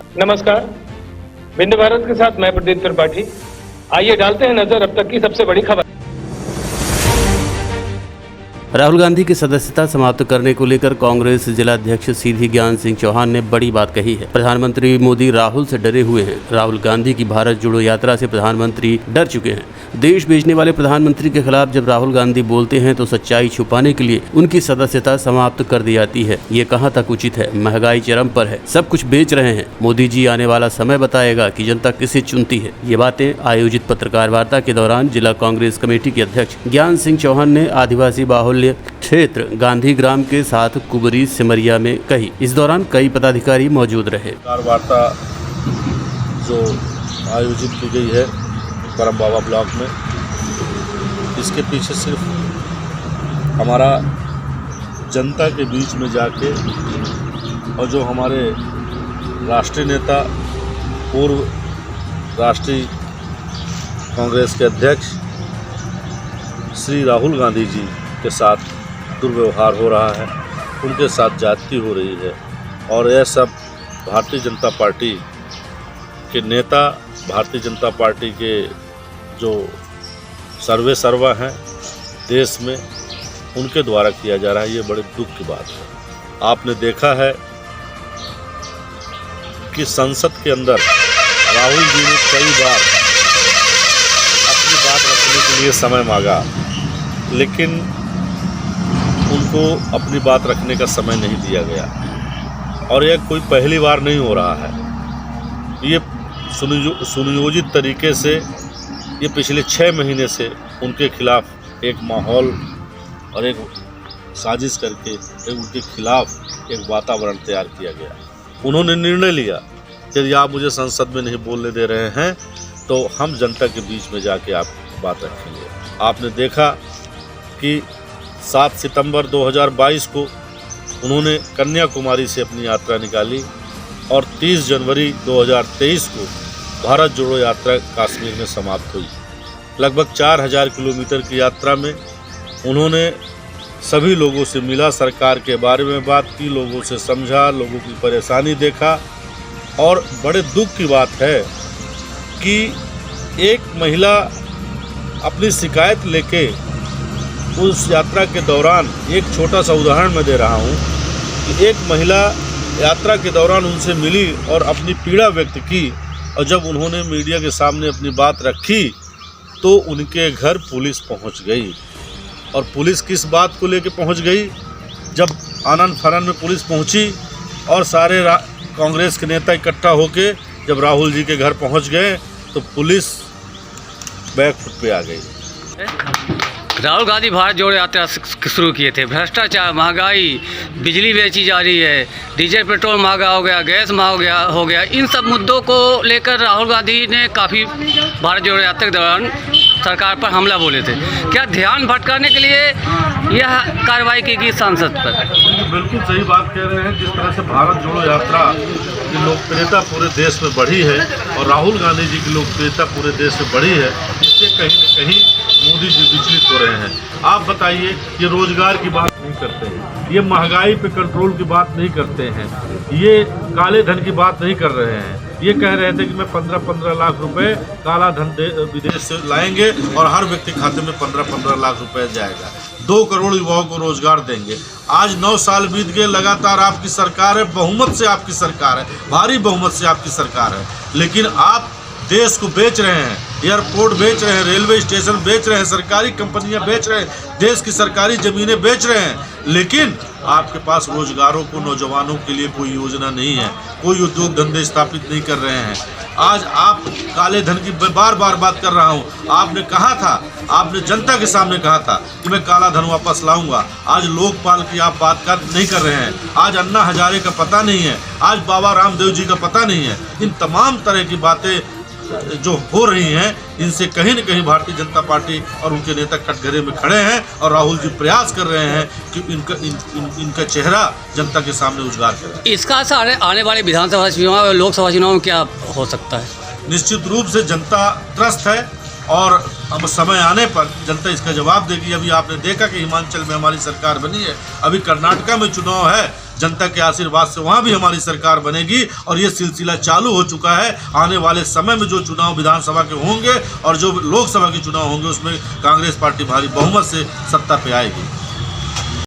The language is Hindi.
नमस्कार, विंध्य भारत के साथ मैं प्रदीप त्रिपाठी। आइए डालते हैं नजर अब तक की सबसे बड़ी खबर। राहुल गांधी की सदस्यता समाप्त करने को लेकर कांग्रेस जिला अध्यक्ष सीधी ज्ञान सिंह चौहान ने बड़ी बात कही है। प्रधानमंत्री मोदी राहुल से डरे हुए हैं। राहुल गांधी की भारत जोड़ो यात्रा से प्रधानमंत्री डर चुके हैं। देश बेचने वाले प्रधानमंत्री के खिलाफ जब राहुल गांधी बोलते हैं तो सच्चाई छुपाने के लिए उनकी सदस्यता समाप्त कर दी जाती है। ये कहाँ तक उचित है? महंगाई चरम पर है, सब कुछ बेच रहे हैं। मोदी जी आने वाला समय बताएगा कि जनता किसे चुनती है। ये बातें आयोजित पत्रकार वार्ता के दौरान जिला कांग्रेस कमेटी के अध्यक्ष ज्ञान सिंह चौहान ने आदिवासी बाहुल्य क्षेत्र गांधी ग्राम के साथ कुबरी सिमरिया में कही। इस दौरान कई पदाधिकारी मौजूद रहे। वार्ता जो आयोजित की गई है करम बाबा ब्लॉक में, इसके पीछे सिर्फ हमारा जनता के बीच में जाके और जो हमारे राष्ट्रीय नेता पूर्व राष्ट्रीय कांग्रेस के अध्यक्ष श्री राहुल गांधी जी के साथ दुर्व्यवहार हो रहा है, उनके साथ ज्यादती हो रही है और यह सब भारतीय जनता पार्टी के नेता, भारतीय जनता पार्टी के जो सर्वे सर्वा हैं देश में, उनके द्वारा किया जा रहा है। ये बड़े दुख की बात है। आपने देखा है कि संसद के अंदर राहुल जी ने कई बार अपनी बात रखने के लिए समय मांगा, लेकिन उनको अपनी बात रखने का समय नहीं दिया गया और यह कोई पहली बार नहीं हो रहा है। ये सुनियोजित तरीके से ये पिछले 6 महीने से उनके खिलाफ एक माहौल और एक साजिश करके उनके खिलाफ एक वातावरण तैयार किया गया। उन्होंने निर्णय लिया कि यदि आप मुझे संसद में नहीं बोलने दे रहे हैं तो हम जनता के बीच में जाके आप बात रखेंगे। आपने देखा कि 7 सितंबर 2022 को उन्होंने कन्याकुमारी से अपनी यात्रा निकाली और 30 जनवरी 2023 को भारत जोड़ो यात्रा कश्मीर में समाप्त हुई। लगभग 4000 किलोमीटर की यात्रा में उन्होंने सभी लोगों से मिला, सरकार के बारे में बात की, लोगों से समझा, लोगों की परेशानी देखा। और बड़े दुख की बात है कि एक महिला अपनी शिकायत लेके उस यात्रा के दौरान, एक छोटा सा उदाहरण मैं दे रहा हूँ कि एक महिला यात्रा के दौरान उनसे मिली और अपनी पीड़ा व्यक्त की और जब उन्होंने मीडिया के सामने अपनी बात रखी तो उनके घर पुलिस पहुँच गई। और पुलिस किस बात को लेकर पहुँच गई? जब आनन फानन में पुलिस पहुँची और सारे कांग्रेस के नेता इकट्ठा होके जब राहुल जी के घर पहुँच गए तो पुलिस बैकफुट पे आ गई। राहुल गांधी भारत जोड़ो यात्रा शुरू किए थे। भ्रष्टाचार, महंगाई, बिजली बेची जा रही है, डीजल पेट्रोल महंगा हो गया, गैस महंगा हो गया। इन सब मुद्दों को लेकर राहुल गांधी ने काफ़ी भारत जोड़ो यात्रा के दौरान सरकार पर हमला बोले थे। क्या ध्यान भटकाने के लिए यह कार्रवाई की गई सांसद पर? बिल्कुल सही बात कह रहे हैं। जिस तरह से भारत जोड़ो यात्रा की लोकप्रियता पूरे देश में बढ़ी है और राहुल गांधी जी की लोकप्रियता पूरे देश में बढ़ी है, इससे कहीं न कहीं मोदी जी विचलित हो रहे हैं। आप बताइए, ये रोजगार की बात नहीं करते हैं, ये महंगाई पे कंट्रोल की बात नहीं करते हैं, ये काले धन की बात नहीं कर रहे हैं। ये कह रहे थे कि मैं 15-15 लाख रुपए काला धन विदेश से लाएंगे और हर व्यक्ति खाते में 15-15 लाख रुपए जाएगा, 2 करोड़ युवाओं को रोजगार देंगे। आज 9 साल बीत गए, लगातार आपकी सरकार है, बहुमत से आपकी सरकार है, भारी बहुमत से आपकी सरकार है, लेकिन आप देश को बेच रहे हैं, एयरपोर्ट बेच रहे हैं, रेलवे स्टेशन बेच रहे हैं, सरकारी कंपनियां बेच रहे हैं, देश की सरकारी ज़मीनें बेच रहे हैं, लेकिन आपके पास रोजगारों को, नौजवानों के लिए कोई योजना नहीं है, कोई उद्योग धंधे स्थापित नहीं कर रहे हैं। आज आप काले धन की बार बार बात कर रहा हूँ। आपने कहा था, आपने जनता के सामने कहा था कि मैं काला धन वापस लाऊंगा। आज लोकपाल की आप बात नहीं कर रहे हैं। आज अन्ना हजारे का पता नहीं है, आज बाबा रामदेव जी का पता नहीं है। इन तमाम तरह की बातें जो हो रही हैं, इनसे कहीं न कहीं भारतीय जनता पार्टी और उनके नेता कटघरे में खड़े हैं और राहुल जी प्रयास कर रहे हैं कि इनका चेहरा जनता के सामने उजागर करें। इसका असर आने वाले विधानसभा चुनाव और लोकसभा चुनाव में क्या हो सकता है? निश्चित रूप से जनता त्रस्त है और अब समय आने पर जनता इसका जवाब देगी। अभी आपने देखा कि हिमाचल में हमारी सरकार बनी है, अभी कर्नाटका में चुनाव है, जनता के आशीर्वाद से वहाँ भी हमारी सरकार बनेगी और ये सिलसिला चालू हो चुका है। आने वाले समय में जो चुनाव विधानसभा के होंगे और जो लोकसभा के चुनाव होंगे उसमें कांग्रेस पार्टी भारी बहुमत से सत्ता पे आएगी।